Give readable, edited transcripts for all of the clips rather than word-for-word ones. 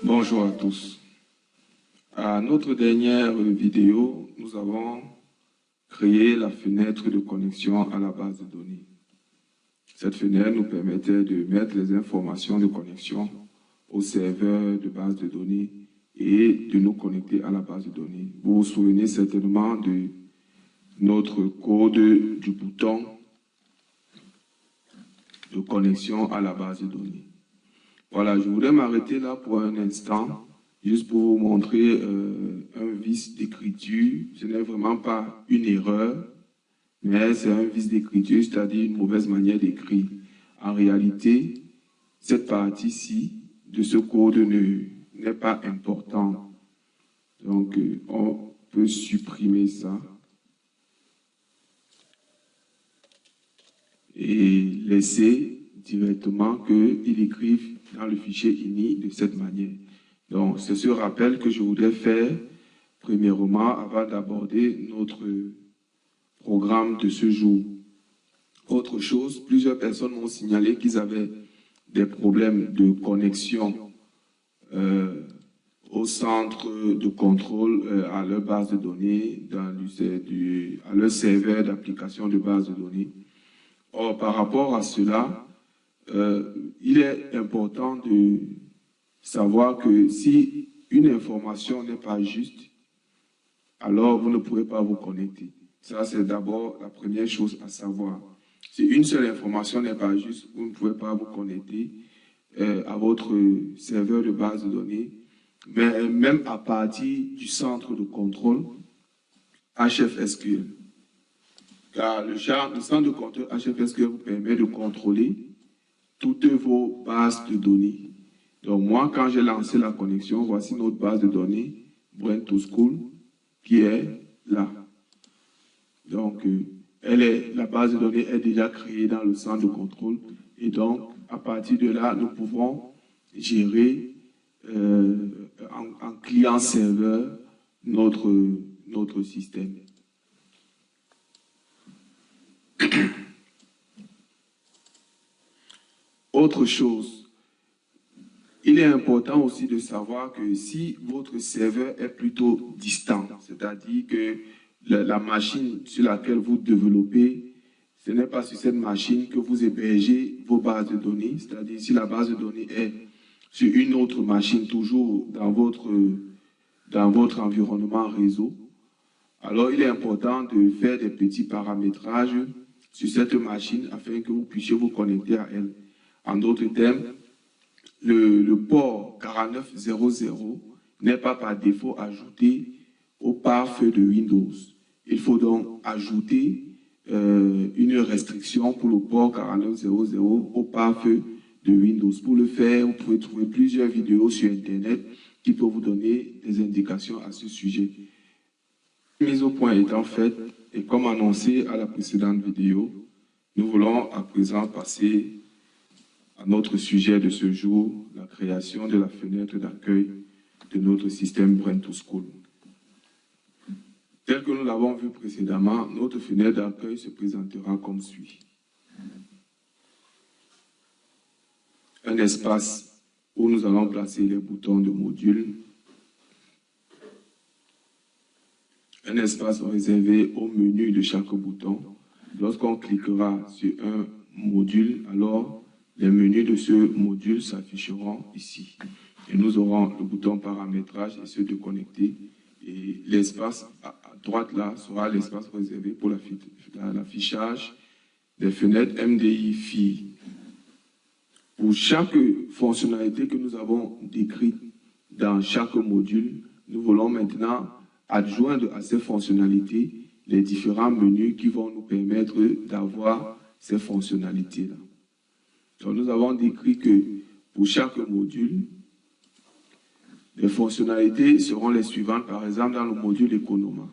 Bonjour à tous. À notre dernière vidéo, nous avons créé la fenêtre de connexion à la base de données. Cette fenêtre nous permettait de mettre les informations de connexion au serveur de base de données et de nous connecter à la base de données. Vous vous souvenez certainement de notre code du bouton de connexion à la base de données. Voilà, je voudrais m'arrêter là pour un instant, juste pour vous montrer un vice d'écriture. Ce n'est vraiment pas une erreur, mais c'est un vice d'écriture, c'est-à-dire une mauvaise manière d'écrire. En réalité, cette partie-ci de ce code n'est pas importante. Donc, on peut supprimer ça et laisser directement qu'il écrive dans le fichier ini de cette manière. Donc, c'est ce rappel que je voudrais faire, premièrement, avant d'aborder notre programme de ce jour. Autre chose, plusieurs personnes m'ont signalé qu'ils avaient des problèmes de connexion au centre de contrôle, à leur base de données, à leur serveur d'application de base de données. Or, par rapport à cela, il est important de savoir que si une information n'est pas juste, alors vous ne pourrez pas vous connecter. Ça, c'est d'abord la première chose à savoir. Si une seule information n'est pas juste, vous ne pouvez pas vous connecter à votre serveur de base de données, mais même à partir du centre de contrôle HFSQL. Car le centre de contrôle HFSQL vous permet de contrôler toutes vos bases de données. Donc moi, quand j'ai lancé la connexion, voici notre base de données, Brain2School, qui est là. Donc, la base de données est déjà créée dans le centre de contrôle. Et donc, à partir de là, nous pouvons gérer en client-serveur notre système. Autre chose, il est important aussi de savoir que si votre serveur est plutôt distant, c'est-à-dire que la machine sur laquelle vous développez, ce n'est pas sur cette machine que vous hébergez vos bases de données, c'est-à-dire si la base de données est sur une autre machine, toujours dans votre environnement réseau, alors il est important de faire des petits paramétrages sur cette machine afin que vous puissiez vous connecter à elle. En d'autres termes, le port 4900 n'est pas par défaut ajouté au pare-feu de Windows. Il faut donc ajouter une restriction pour le port 4900 au pare-feu de Windows. Pour le faire, vous pouvez trouver plusieurs vidéos sur Internet qui peuvent vous donner des indications à ce sujet. Mise au point étant faite, et comme annoncé à la précédente vidéo, nous voulons à présent passer à notre sujet de ce jour, la création de la fenêtre d'accueil de notre système Brain2School. Tel que nous l'avons vu précédemment, notre fenêtre d'accueil se présentera comme suit. Un espace où nous allons placer les boutons de module. Un espace réservé au menu de chaque bouton. Lorsqu'on cliquera sur un module, alors les menus de ce module s'afficheront ici. Et nous aurons le bouton paramétrage et ceux de connecter. Et l'espace à droite là sera l'espace réservé pour l'affichage des fenêtres MDI-FI. Pour chaque fonctionnalité que nous avons décrite dans chaque module, nous voulons maintenant adjoindre à ces fonctionnalités les différents menus qui vont nous permettre d'avoir ces fonctionnalités-là. Donc nous avons décrit que pour chaque module, les fonctionnalités seront les suivantes. Par exemple, dans le module Economa,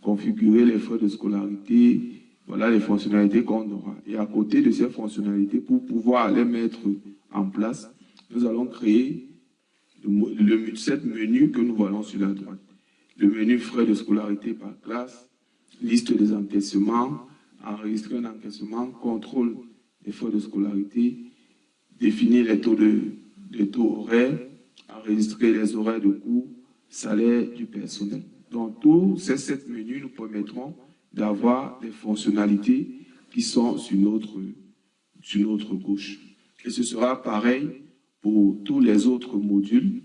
configurer les frais de scolarité, voilà les fonctionnalités qu'on aura. Et à côté de ces fonctionnalités, pour pouvoir les mettre en place, nous allons créer 7 menus que nous voyons sur la droite. le menu frais de scolarité par classe, liste des encaissements, enregistrer un encaissement, contrôle des frais de scolarité, définir les taux horaires, enregistrer les horaires de cours, salaire du personnel. Donc, tous ces 7 menus nous permettront d'avoir des fonctionnalités qui sont sur notre gauche. Et ce sera pareil pour tous les autres modules,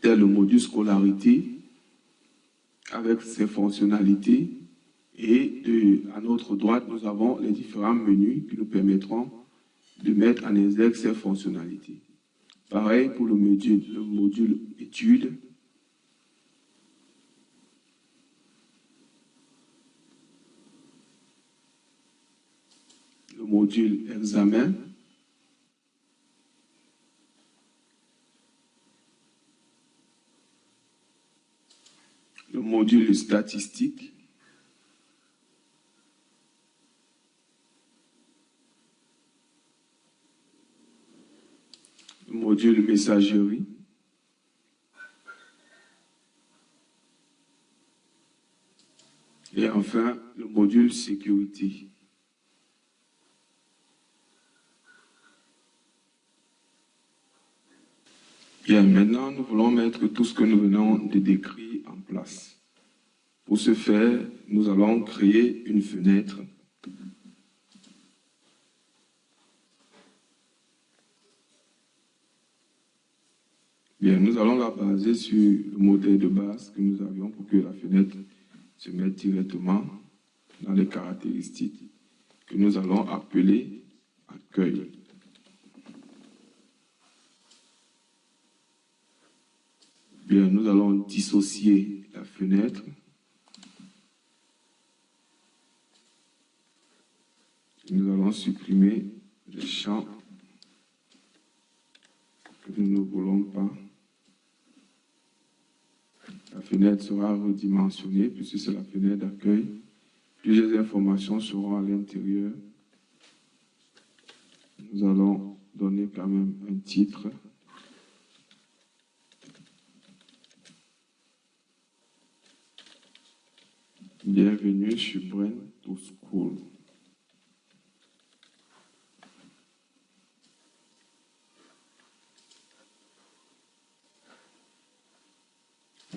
tel le module scolarité, avec ses fonctionnalités. Et à notre droite, nous avons les différents menus qui nous permettront de mettre en exergue ces fonctionnalités. Pareil pour le module études. Le module examen. Le module statistique. Le module messagerie. Et enfin, le module sécurité. Bien, maintenant, nous voulons mettre tout ce que nous venons de décrire en place. Pour ce faire, nous allons créer une fenêtre. Bien, nous allons la baser sur le modèle de base que nous avions pour que la fenêtre se mette directement dans les caractéristiques que nous allons appeler accueil. Bien, nous allons dissocier la fenêtre. Nous allons supprimer les champs que nous ne voulons pas. La fenêtre sera redimensionnée puisque c'est la fenêtre d'accueil. Plusieurs informations seront à l'intérieur. Nous allons donner quand même un titre. Bienvenue sur Brain to School.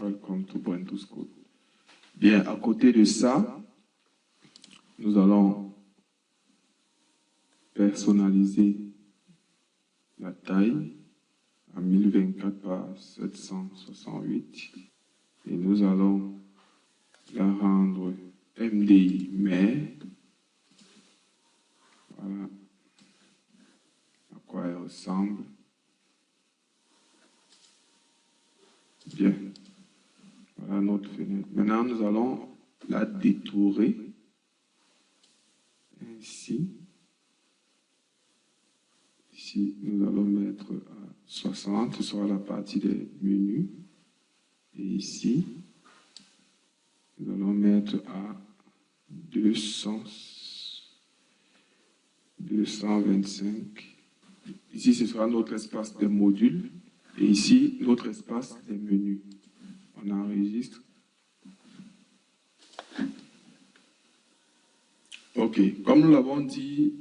Welcome to Brain to School. Bien, à côté de ça, nous allons personnaliser la taille à 1024 par 768 et nous allons la rendre MDI mais voilà à quoi elle ressemble. Bien, voilà notre fenêtre. Maintenant, nous allons la détourer ainsi. Ici, nous allons mettre à 60, ce sera la partie des menus. Et ici, nous allons mettre à 225. Ici, ce sera notre espace des modules. Et ici, notre espace des menus. On enregistre. OK. Comme nous l'avons dit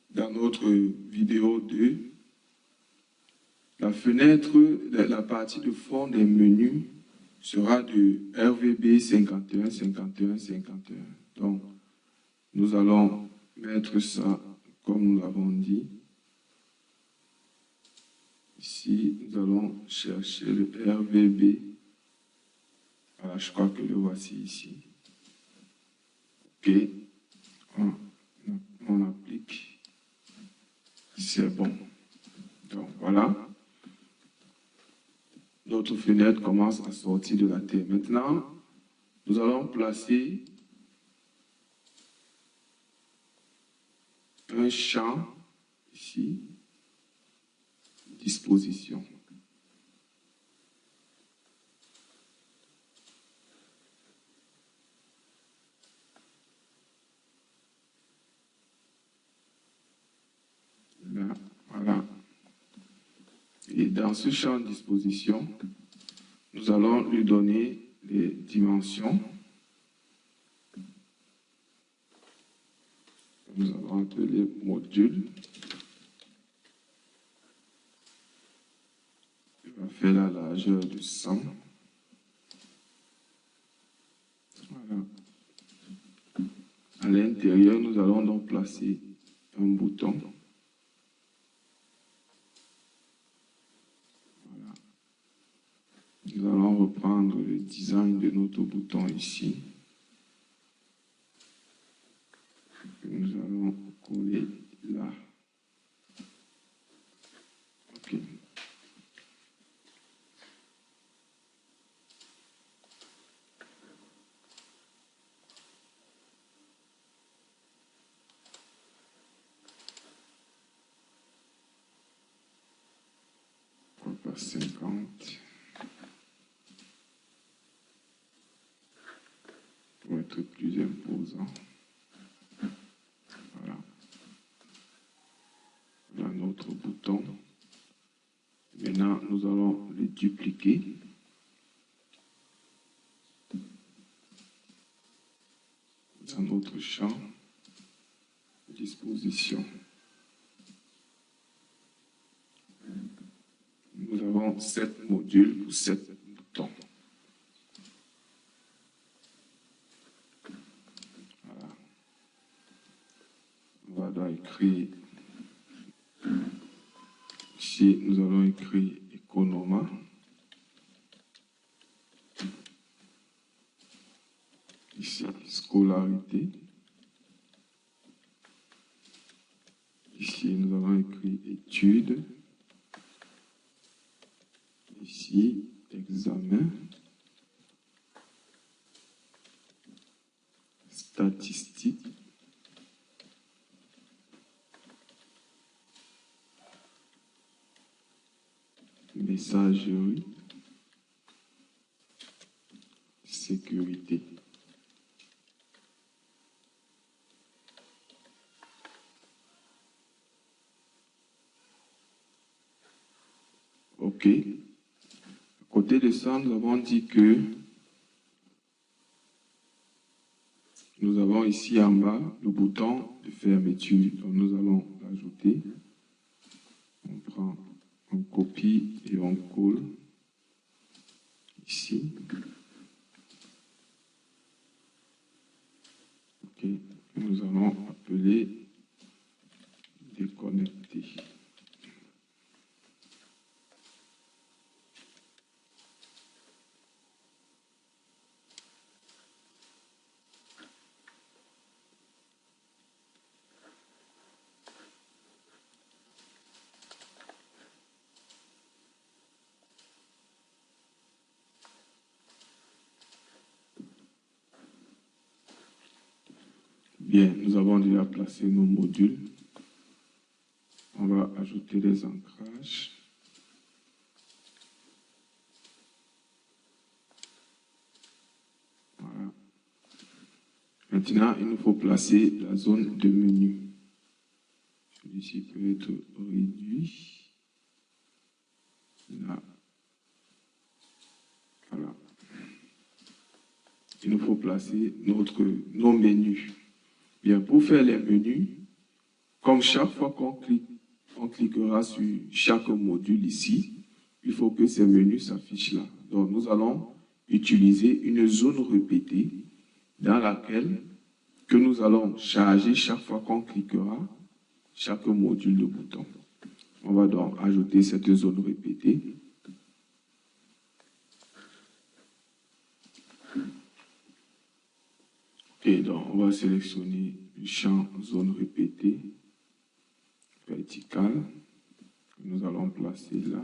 dans notre vidéo 2, la fenêtre, la partie de fond des menus sera de RVB 51, 51, 51. Donc, nous allons mettre ça comme nous l'avons dit. Ici, nous allons chercher le RVB. Voilà, je crois que le voici ici. OK. On applique. C'est bon. Donc, voilà. Notre fenêtre commence à sortir de la terre. Maintenant, nous allons placer un champ ici, disposition. Là, voilà. Et dans ce champ de disposition, nous allons lui donner les dimensions. Nous allons appeler module. Il va faire la largeur de 100. Voilà. À l'intérieur, nous allons donc placer un bouton. Voilà. Nous allons reprendre le design de notre bouton ici. Nous allons coller là. OK. Pourquoi pas 50 pour être plus imposant. Voilà. Voilà notre bouton. Maintenant, nous allons le dupliquer. Dans notre champ disposition. Nous avons 7 modules pour 7 boutons. Voilà. On va donc écrire. Ici, nous allons écrire Economa. Ici, scolarité. Ici, nous allons écrire études. Ici, examen. Statistiques. Messagerie. Sécurité. OK. À côté de ça, nous avons dit que nous avons ici en bas le bouton de fermeture. Donc nous allons l'ajouter. On prend, on copie et on colle ici. OK. Nous allons appeler déconnecter. Bien, nous avons déjà placé nos modules. On va ajouter les ancrages. Voilà. Maintenant, il nous faut placer la zone de menu. Celui-ci peut être réduit. Là. Voilà. Il nous faut placer nos menus. Bien, pour faire les menus, comme chaque fois on cliquera sur chaque module ici, il faut que ces menus s'affichent là. Donc, nous allons utiliser une zone répétée dans laquelle que nous allons charger chaque fois qu'on cliquera chaque module de bouton. On va donc ajouter cette zone répétée. Et donc, on va sélectionner le champ zone répétée verticale que nous allons placer là.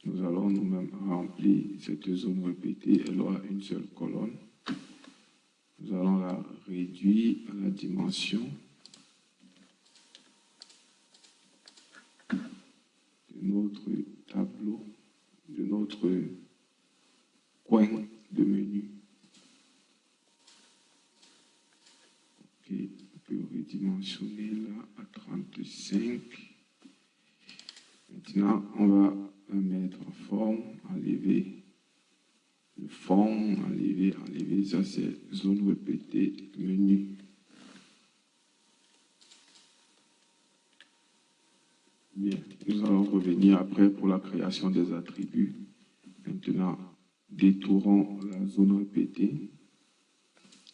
Nous allons nous-mêmes remplir cette zone répétée. Elle aura une seule colonne. Nous allons la réduire à la dimension de notre tableau, de notre coin de menu. Ok, on peut redimensionner là à 35. Maintenant, on va la mettre mettre en forme, enlever le fond, enlever, ça c'est zone répétée, menu. Bien, nous allons revenir après pour la création des attributs. Maintenant, détourons la zone répétée.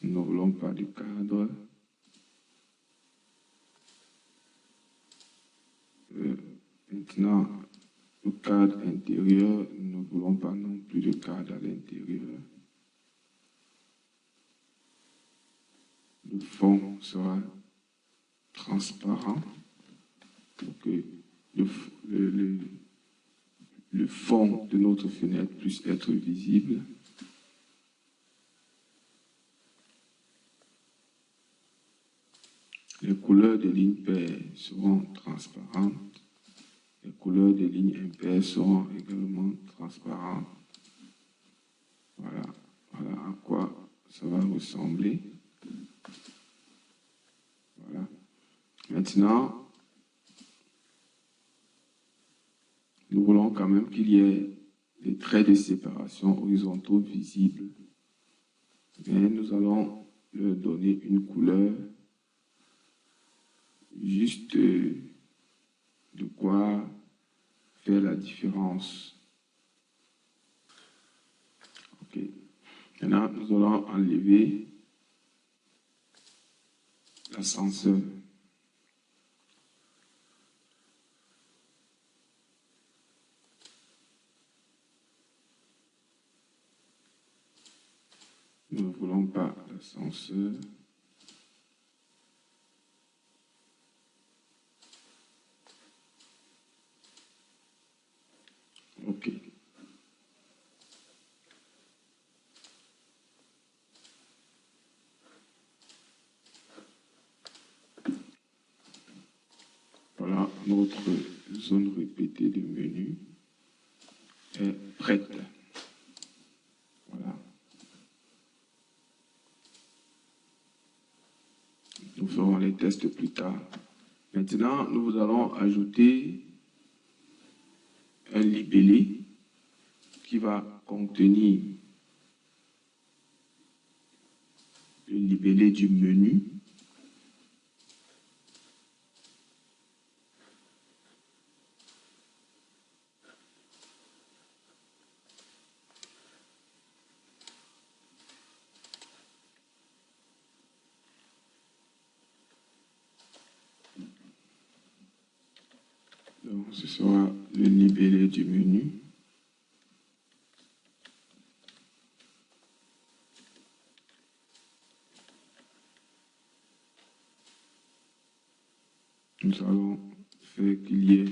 Nous ne voulons pas de cadre. Maintenant, le cadre intérieur, nous ne voulons pas non plus de cadre à l'intérieur. Le fond sera transparent pour que le fond de notre fenêtre puisse être visible. Les couleurs des lignes paires seront transparentes. Les couleurs des lignes impaires seront également transparentes. Voilà, voilà à quoi ça va ressembler. Voilà. Maintenant, nous voulons quand même qu'il y ait des traits de séparation horizontaux visibles. Mais nous allons leur donner une couleur juste de quoi faire la différence. Ok. Maintenant, nous allons enlever l'ascenseur. Nous ne voulons pas l'ascenseur. Ok. Voilà, notre zone répétée de menu est prête. Voilà. Nous ferons les tests plus tard. Maintenant, nous allons ajouter un libellé qui va contenir le libellé du menu. Donc, ce sera le libellé du menu. Nous allons faire qu'il y ait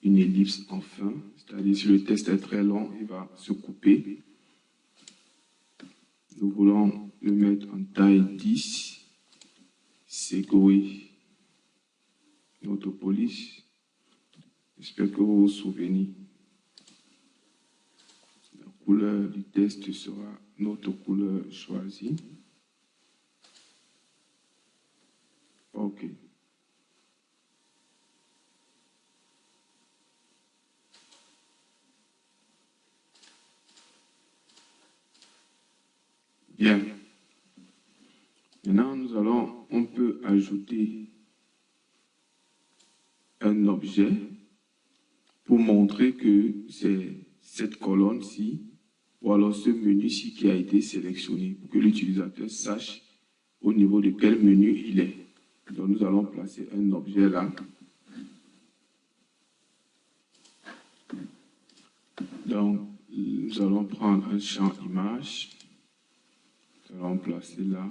une ellipse en fin, c'est-à-dire si le test est très long, il va se couper. Nous voulons le mettre en taille 10, Segway, notre police. J'espère que vous vous souvenez. La couleur du test sera notre couleur choisie. OK. Bien. Maintenant, on peut ajouter un objet pour montrer que c'est cette colonne-ci ou alors ce menu-ci qui a été sélectionné pour que l'utilisateur sache au niveau de quel menu il est. Donc, nous allons placer un objet là. Donc, nous allons prendre un champ image. Nous allons placer là.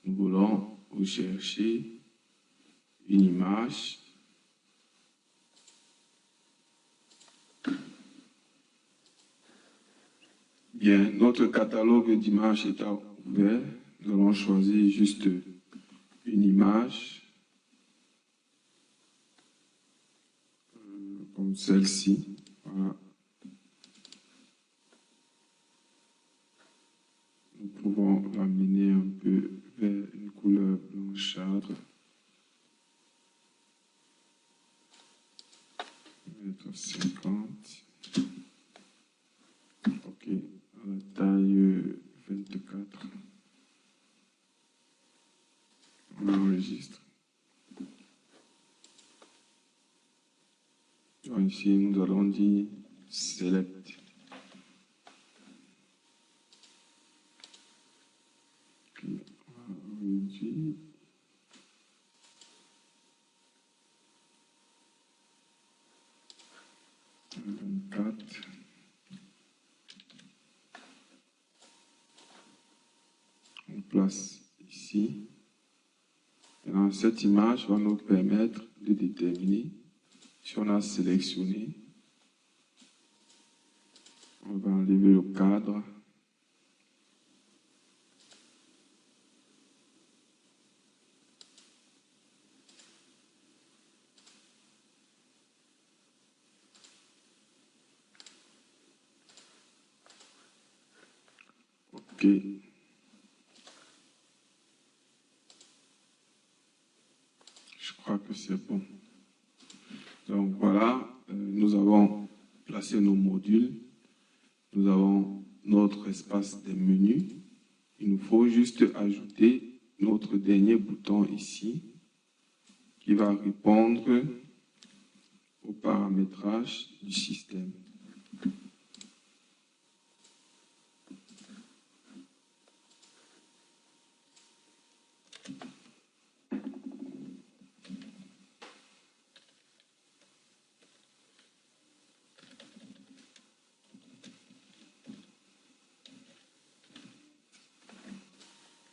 Nous voulons rechercher une image. Bien, notre catalogue d'images est ouvert. Nous allons choisir juste une image, comme celle-ci. Voilà. Nous pouvons l'amener un peu vers une couleur blanchâtre. Mettre 50. Ok, à la taille 24. On enregistre. Donc ici, nous allons dire select. Puis on va réduire. On place ici. Et dans cette image va nous permettre de déterminer si on a sélectionné. On va enlever le cadre. Ok. Je crois que c'est bon. Donc voilà, nous avons placé nos modules. Nous avons notre espace des menus. Il nous faut juste ajouter notre dernier bouton ici qui va répondre au paramétrage du système.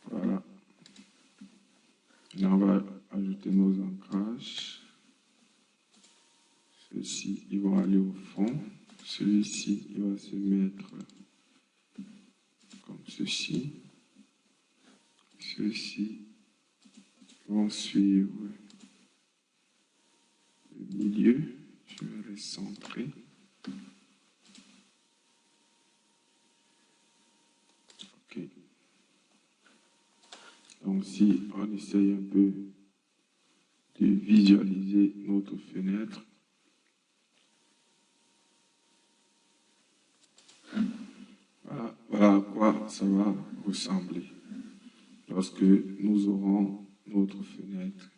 Voilà. Là, on va ajouter nos ancrages. Ceux-ci, ils vont aller au fond. Celui-ci, il va se mettre comme ceci. Ceux-ci vont suivre le milieu. Je vais les centrer. OK. Donc, si on essaye un peu de visualiser notre fenêtre, voilà à quoi ça va ressembler lorsque nous aurons notre fenêtre.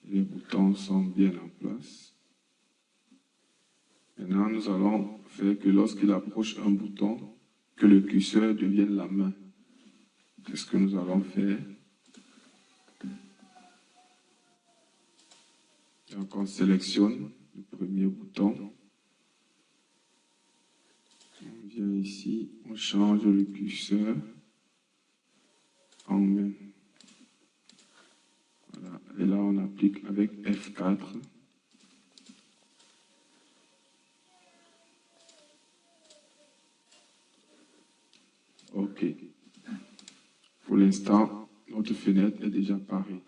Les boutons sont bien en place. Maintenant, nous allons faire que lorsqu'il approche un bouton, que le curseur devienne la main. C'est ce que nous allons faire. Donc, on sélectionne le premier bouton. On vient ici, on change le curseur en main. Voilà. Et là, on applique avec F4. OK. Pour l'instant, notre fenêtre est déjà parée.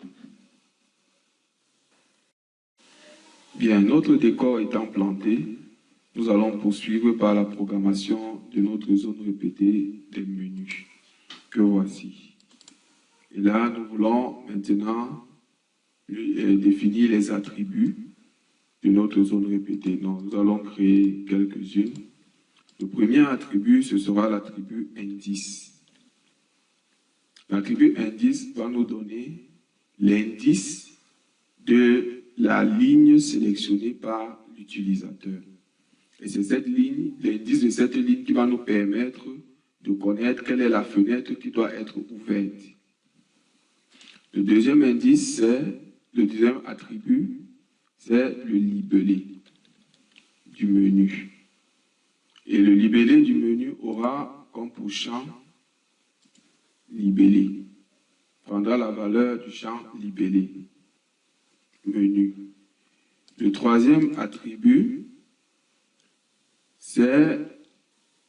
Bien, notre décor étant planté, nous allons poursuivre par la programmation de notre zone répétée des menus, que voici. Et là, nous voulons maintenant définir les attributs de notre zone répétée. Donc, nous allons créer quelques-unes. Le premier attribut, ce sera l'attribut indice. L'attribut indice va nous donner l'indice de la ligne sélectionnée par l'utilisateur. Et c'est cette ligne, l'indice de cette ligne qui va nous permettre de connaître quelle est la fenêtre qui doit être ouverte. Le deuxième indice, le deuxième attribut, c'est le libellé du menu. Et le libellé du menu aura comme pour champ libellé. Prendra la valeur du champ libellé. Menu. Le troisième attribut, c'est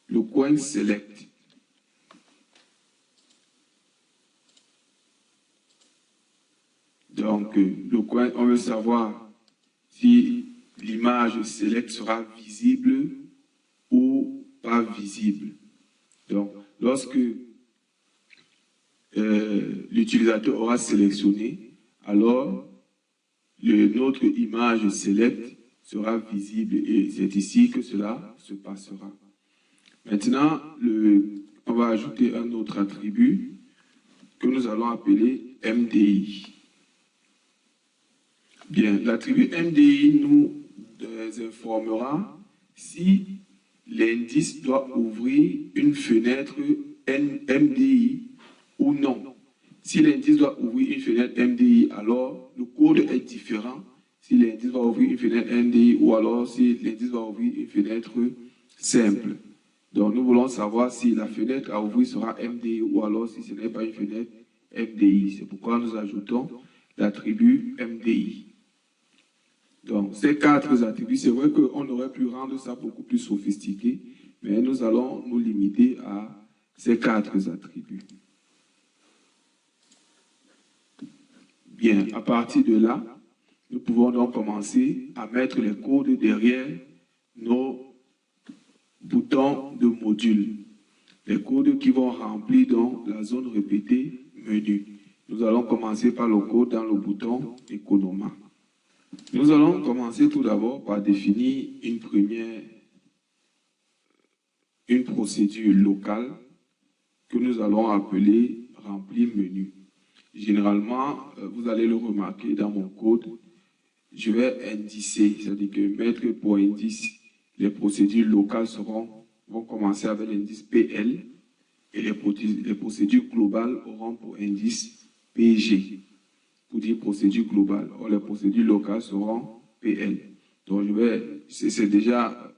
le coin select. Donc, le coin, on veut savoir si l'image select sera visible ou pas visible. Donc, lorsque l'utilisateur aura sélectionné, alors notre image select sera visible et c'est ici que cela se passera. Maintenant, on va ajouter un autre attribut que nous allons appeler MDI. Bien, l'attribut MDI nous informera si l'indice doit ouvrir une fenêtre MDI ou non. Si l'indice doit ouvrir une fenêtre MDI, alors le code est différent. Si l'indice va ouvrir une fenêtre MDI ou alors si l'indice va ouvrir une fenêtre simple. Donc nous voulons savoir si la fenêtre à ouvrir sera MDI ou alors si ce n'est pas une fenêtre MDI. C'est pourquoi nous ajoutons l'attribut MDI. Donc ces 4 attributs, c'est vrai qu'on aurait pu rendre ça beaucoup plus sophistiqué, mais nous allons nous limiter à ces 4 attributs. Bien, à partir de là, nous pouvons donc commencer à mettre les codes derrière nos boutons de module. Les codes qui vont remplir donc la zone répétée menu. Nous allons commencer par le code dans le bouton Economa. Nous allons commencer tout d'abord par définir une procédure locale que nous allons appeler remplir menu. Généralement, vous allez le remarquer dans mon code, je vais indicer, c'est-à-dire que mettre pour indice, les procédures locales vont commencer avec l'indice PL et les procédures globales auront pour indice PG, pour dire procédure globale. Or, les procédures locales seront PL. Donc, c'est déjà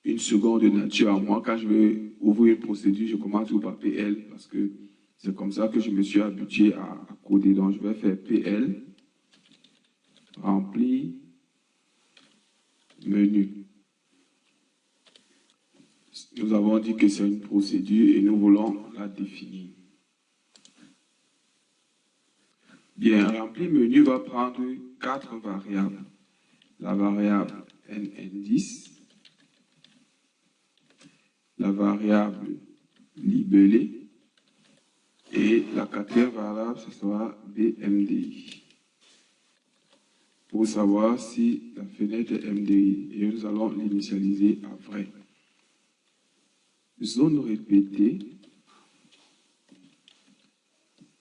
une seconde nature à moi. Quand je vais ouvrir une procédure, je commence par PL parce que c'est comme ça que je me suis habitué à coder. Donc, je vais faire PL, remplir, menu. Nous avons dit que c'est une procédure et nous voulons la définir. Bien, remplir menu va prendre 4 variables. La variable NN10, la variable libellé et la 4e variable, ce sera BMDI. Pour savoir si la fenêtre est MDI, et nous allons l'initialiser à vrai. Zone répétée,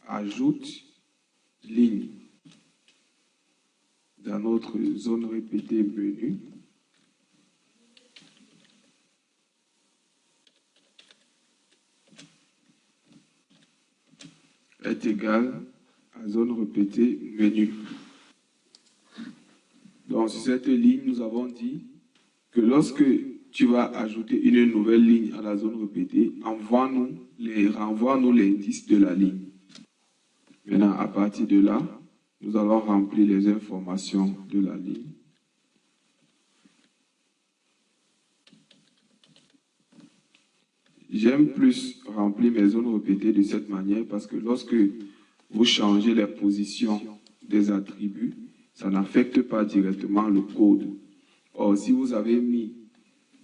ajoute ligne dans notre zone répétée menu. Est égal à zone répétée menu. Donc, sur cette ligne, nous avons dit que lorsque tu vas ajouter une nouvelle ligne à la zone répétée, renvoie-nous l'indice de la ligne. Maintenant, à partir de là, nous allons remplir les informations de la ligne. J'aime plus remplir mes zones répétées de cette manière parce que lorsque vous changez les positions des attributs, ça n'affecte pas directement le code. Or, si vous avez mis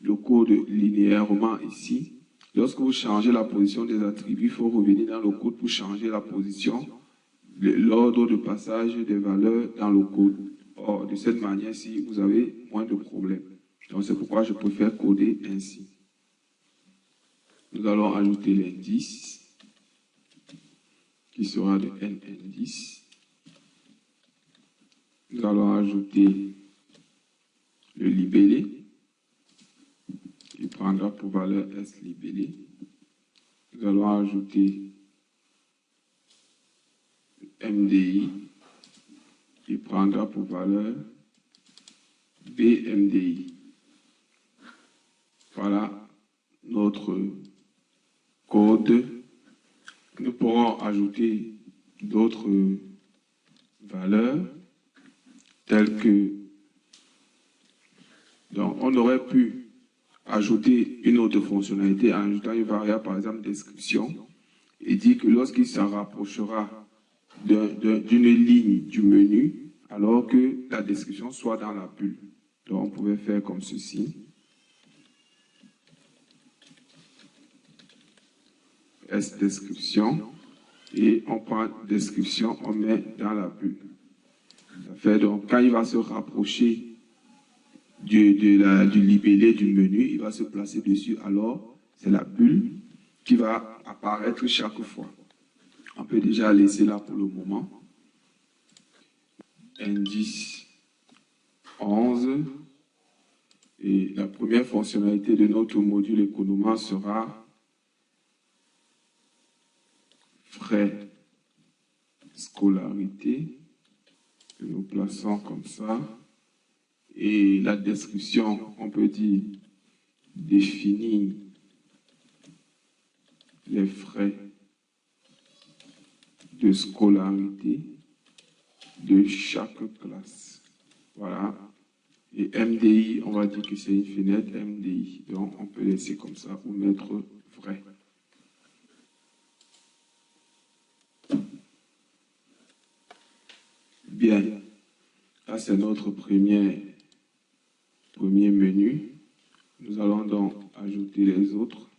le code linéairement ici, lorsque vous changez la position des attributs, il faut revenir dans le code pour changer la position, l'ordre de passage des valeurs dans le code. Or, de cette manière-ci, vous avez moins de problèmes. Donc, c'est pourquoi je préfère coder ainsi. Nous allons ajouter l'indice, qui sera de NN10. Nous allons ajouter le libellé, qui prendra pour valeur S libellé. Nous allons ajouter MDI, qui prendra pour valeur BMDI. Voilà notre code. Nous pourrons ajouter d'autres valeurs telles que, donc on aurait pu ajouter une autre fonctionnalité en ajoutant une variable, par exemple description, et dire que lorsqu'il se rapprochera d'une ligne du menu, alors que la description soit dans la bulle. Donc on pouvait faire comme ceci. S description, et on prend description, on met dans la bulle. Ça fait donc, quand il va se rapprocher du libellé du menu, il va se placer dessus. Alors, c'est la bulle qui va apparaître chaque fois. On peut déjà laisser là pour le moment. Indice 11. Et la première fonctionnalité de notre module Economa sera frais scolarité. Que nous plaçons comme ça. Et la description, on peut dire définir les frais de scolarité de chaque classe. Voilà. Et MDI, on va dire que c'est une fenêtre MDI. Donc, on peut laisser comme ça ou mettre vrai. Bien. Là, c'est notre premier menu. Nous allons donc ajouter les autres.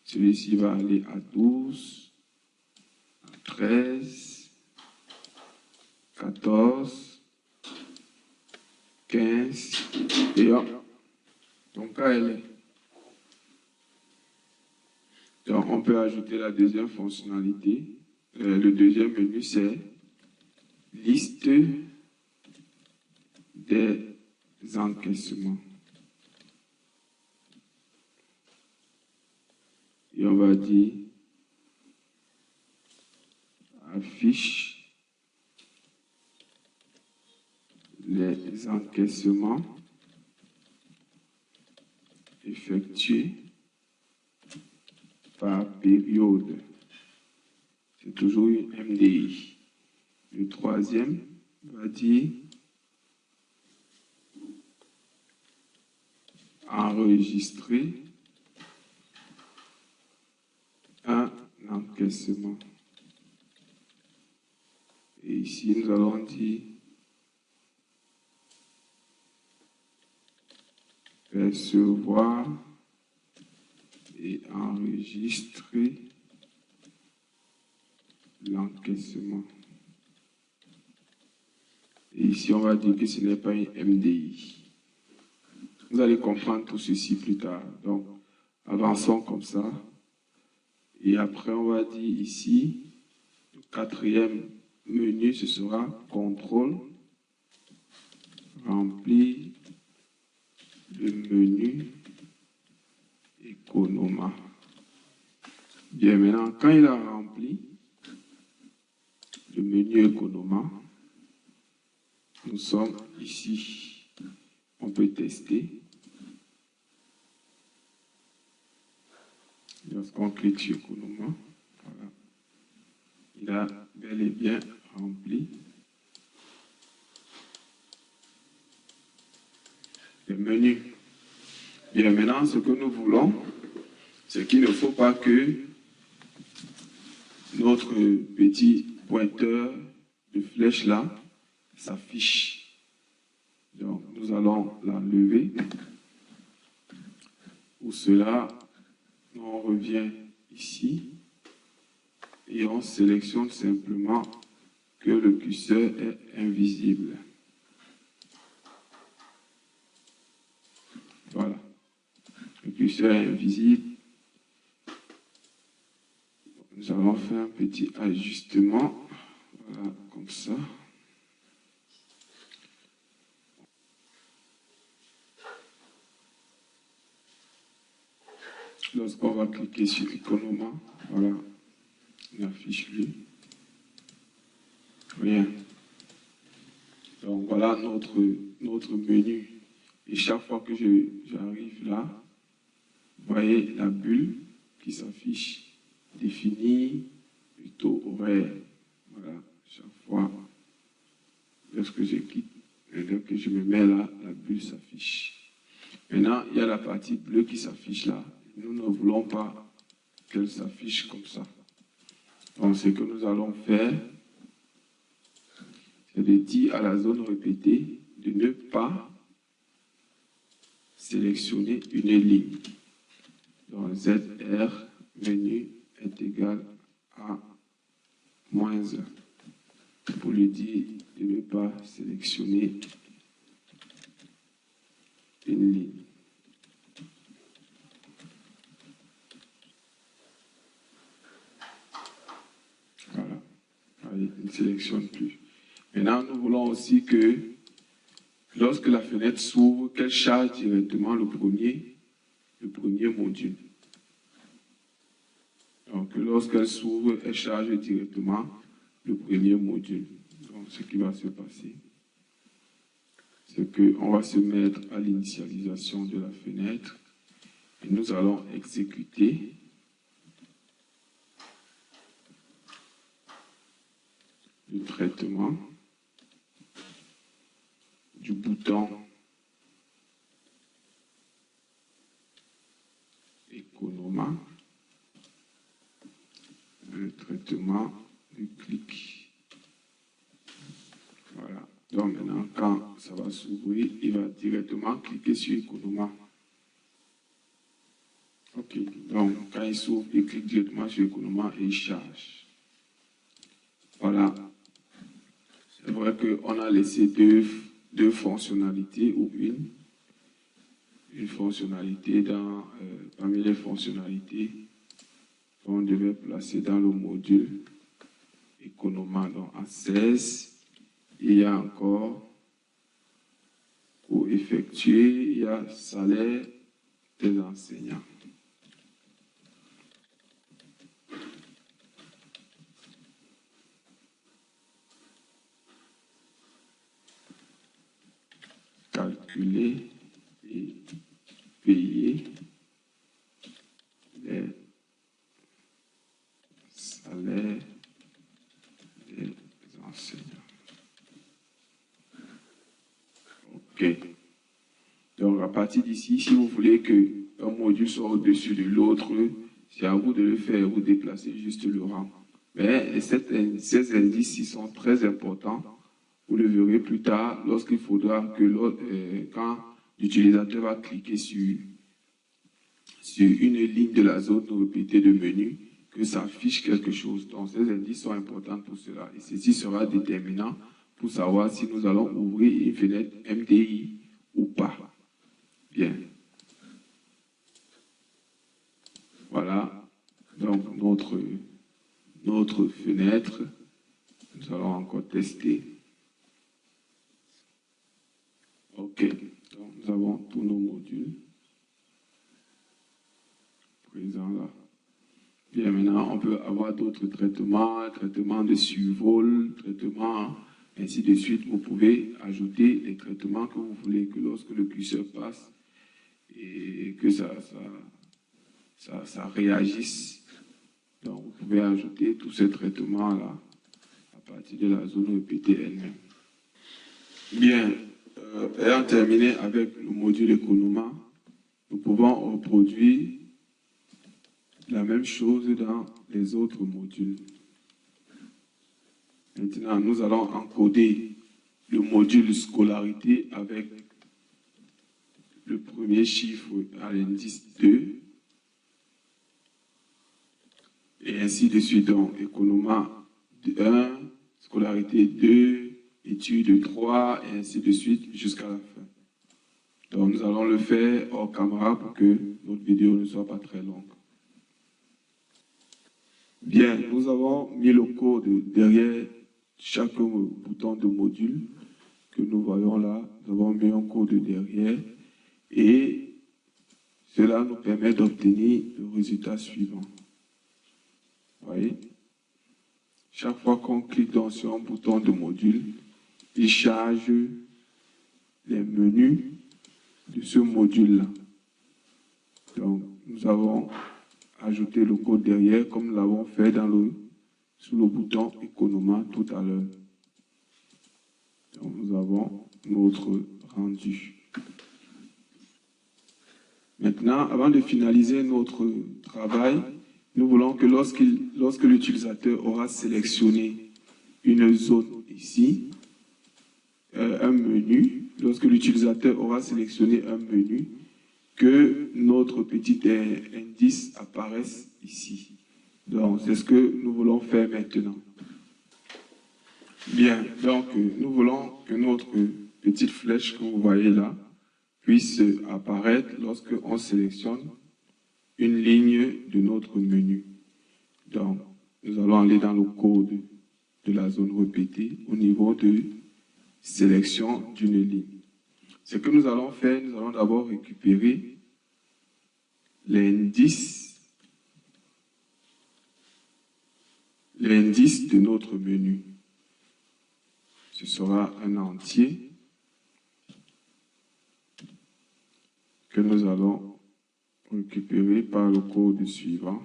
Celui-ci va aller à 12, à 13, 14, 15, et hop. Donc, là, elle est. Donc, on peut ajouter la deuxième fonctionnalité. Le deuxième menu, c'est liste des encaissements. Et on va dire affiche les encaissements effectués par période. C'est toujours une MDI. Le troisième va dire enregistrer un encaissement. Et ici, nous allons dire recevoir et enregistrer l'encaissement. Et ici, on va dire que ce n'est pas une MDI. Vous allez comprendre tout ceci plus tard. Donc, avançons comme ça. Et après, on va dire ici, le quatrième menu, ce sera contrôle, remplir le menu Economa. Bien, maintenant, quand il a rempli le menu Economa, nous sommes ici. On peut tester. Lorsqu'on clique sur Economa, voilà. Il a bel et bien rempli le menu. Bien, maintenant, ce que nous voulons, c'est qu'il ne faut pas que notre petit pointeur de flèche là s'affiche. Donc, nous allons l'enlever. Pour cela, on revient ici et on sélectionne simplement que le curseur est invisible. Voilà. Le curseur est invisible. Nous allons faire un petit ajustement. Voilà, comme ça. Lorsqu'on va cliquer sur Economa, voilà, on affiche lui. Rien. Donc voilà notre menu. Et chaque fois que j'arrive là, vous voyez la bulle qui s'affiche, définie, plutôt horaire. Voilà, chaque fois, lorsque je quitte, dès que je me mets là, la bulle s'affiche. Maintenant, il y a la partie bleue qui s'affiche là. Nous ne voulons pas qu'elle s'affiche comme ça. Donc, ce que nous allons faire, c'est de dire à la zone répétée de ne pas sélectionner une ligne. Donc, ZR menu est égal à -1. Pour lui dire de ne pas sélectionner ne sélectionne plus. Maintenant, nous voulons aussi que lorsque la fenêtre s'ouvre, qu'elle charge directement le premier module. Donc, lorsqu'elle s'ouvre, elle charge directement le premier module. Donc, ce qui va se passer, c'est qu'on va se mettre à l'initialisation de la fenêtre et nous allons exécuter le traitement du bouton Economa, le traitement du clic. Voilà. Donc maintenant, quand ça va s'ouvrir, il va directement cliquer sur Economa. Ok. Donc quand il s'ouvre, il clique directement sur Economa et il charge. Voilà. C'est vrai qu'on a laissé deux fonctionnalités ou une fonctionnalité parmi les fonctionnalités qu'on devait placer dans le module Economa. Donc à 16, il y a encore coût effectué, il y a salaire des enseignants. Calculer et payer les salaires des enseignants. OK. Donc, à partir d'ici, si vous voulez qu'un module soit au-dessus de l'autre, c'est à vous de le faire, vous déplacez juste le rang. Mais ces indices sont très importants. Vous le verrez plus tard lorsqu'il faudra que quand l'utilisateur va cliquer sur une ligne de la zone répétée de menu, que ça affiche quelque chose. Donc, ces indices sont importants pour cela. Et ceci sera déterminant pour savoir si nous allons ouvrir une fenêtre MDI ou pas. Bien. Voilà. Donc, notre fenêtre, nous allons encore tester. OK. Donc, nous avons tous nos modules présents là. Bien, maintenant, on peut avoir d'autres traitements, traitements de survol, traitements, ainsi de suite. Vous pouvez ajouter les traitements que vous voulez, que lorsque le curseur passe et que ça réagisse. Donc, vous pouvez ajouter tous ces traitements-là à partir de la zone répétée elle-même. Bien, ayant terminé avec le module Economa, nous pouvons reproduire la même chose dans les autres modules. Maintenant, nous allons encoder le module scolarité avec le premier chiffre à l'indice 2 et ainsi de suite. Donc, Economa 1, scolarité 2, études 3 et ainsi de suite jusqu'à la fin. Donc, nous allons le faire hors caméra pour que notre vidéo ne soit pas très longue. Bien, nous avons mis le code derrière chaque bouton de module que nous voyons là. Nous avons mis un code derrière et cela nous permet d'obtenir le résultat suivant. Vous voyez? Chaque fois qu'on clique sur un bouton de module, il charge les menus de ce module-là. Donc, nous avons ajouté le code derrière comme nous l'avons fait sous le bouton Economa tout à l'heure. Donc, nous avons notre rendu. Maintenant, avant de finaliser notre travail, nous voulons que lorsque l'utilisateur aura sélectionné une zone ici, un menu, lorsque l'utilisateur aura sélectionné un menu, que notre petit indice apparaisse ici. Donc, c'est ce que nous voulons faire maintenant. Bien, donc nous voulons que notre petite flèche que vous voyez là puisse apparaître lorsqu'on sélectionne une ligne de notre menu. Donc, nous allons aller dans le code de la zone répétée au niveau de sélection d'une ligne. Ce que nous allons faire, nous allons d'abord récupérer l'indice de notre menu. Ce sera un entier que nous allons récupérer par le code suivant.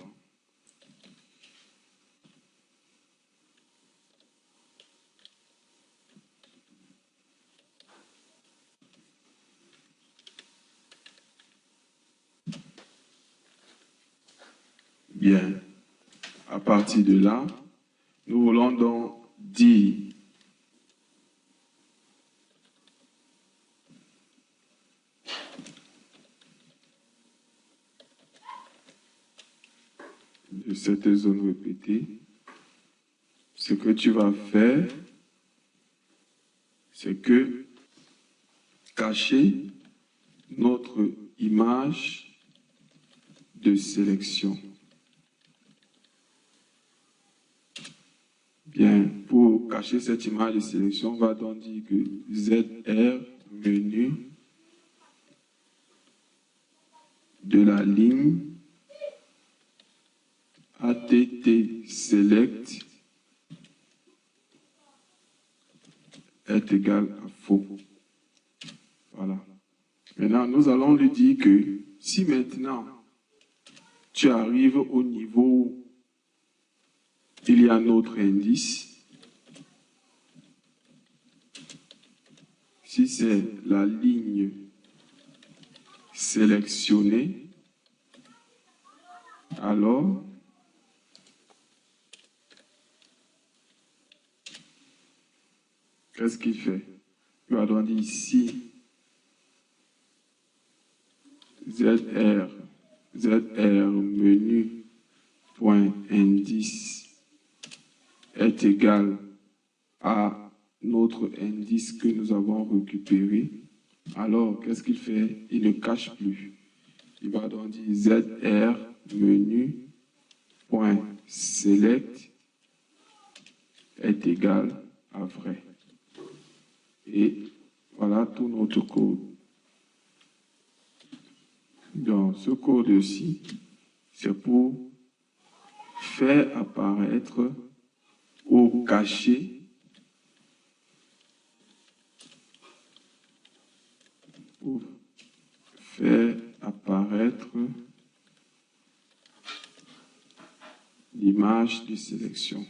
Bien, à partir de là, nous voulons donc dire de cette zone répétée, ce que tu vas faire, c'est que cacher notre image de sélection. Bien, pour cacher cette image de sélection, on va donc dire que ZR menu de la ligne ATT select est égal à faux. Voilà. Maintenant, nous allons lui dire que si maintenant tu arrives au niveau où il y a un autre indice, si c'est la ligne sélectionnée, alors qu'est-ce qu'il fait? Il va donc dire ici ZR menu point indice est égal à notre indice que nous avons récupéré. Alors, qu'est-ce qu'il fait? Il ne cache plus. Il va donc dire ZR menu point select est égal à vrai. Et voilà tout notre code. Donc, ce code-ci, c'est pour faire apparaître ou cacher pour faire apparaître l'image de sélection.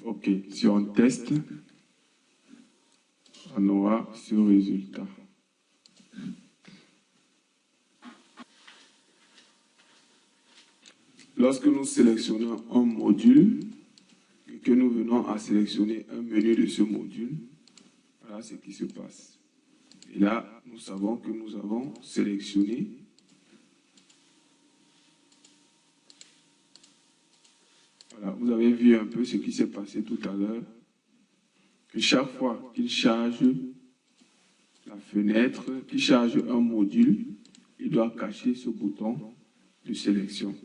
Ok, si on teste, on aura ce résultat. Lorsque nous sélectionnons un module et que nous venons à sélectionner un menu de ce module, voilà ce qui se passe. Et là, nous savons que nous avons sélectionné voilà, vous avez vu un peu ce qui s'est passé tout à l'heure, que chaque fois qu'il charge la fenêtre, qu'il charge un module, il doit cacher ce bouton de sélection.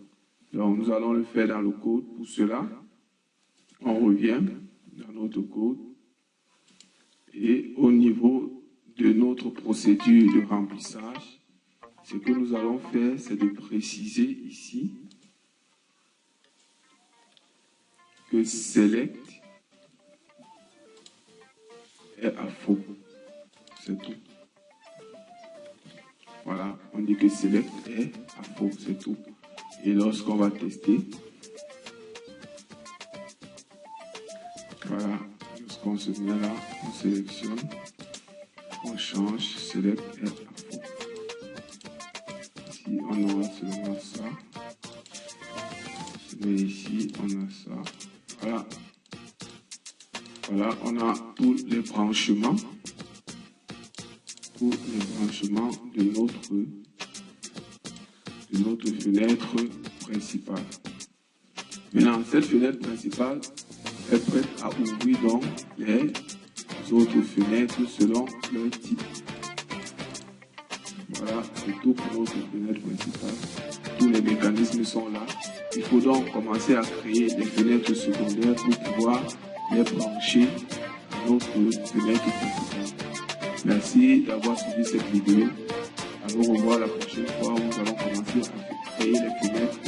Donc, nous allons le faire dans le code. Pour cela, on revient dans notre code et au niveau de notre procédure de remplissage, ce que nous allons faire, c'est de préciser ici que select est à faux. C'est tout. Voilà, on dit que select est à faux, c'est tout. Et lorsqu'on va tester, voilà, lorsqu'on se met là, on sélectionne, on change, select est à faux. Ici, on aura seulement ça. Mais ici, on a ça. Voilà. Voilà, on a tous les branchements. Tous les branchements de notre fenêtre principale. Maintenant, cette fenêtre principale est prête à ouvrir donc les autres fenêtres selon leur type. Voilà, c'est tout pour notre fenêtre principale. Tous les mécanismes sont là. Il faut donc commencer à créer des fenêtres secondaires pour pouvoir les brancher à notre fenêtre principale. Merci d'avoir suivi cette vidéo. À nous revoir la prochaine fois où nous allons commencer à créer les fenêtres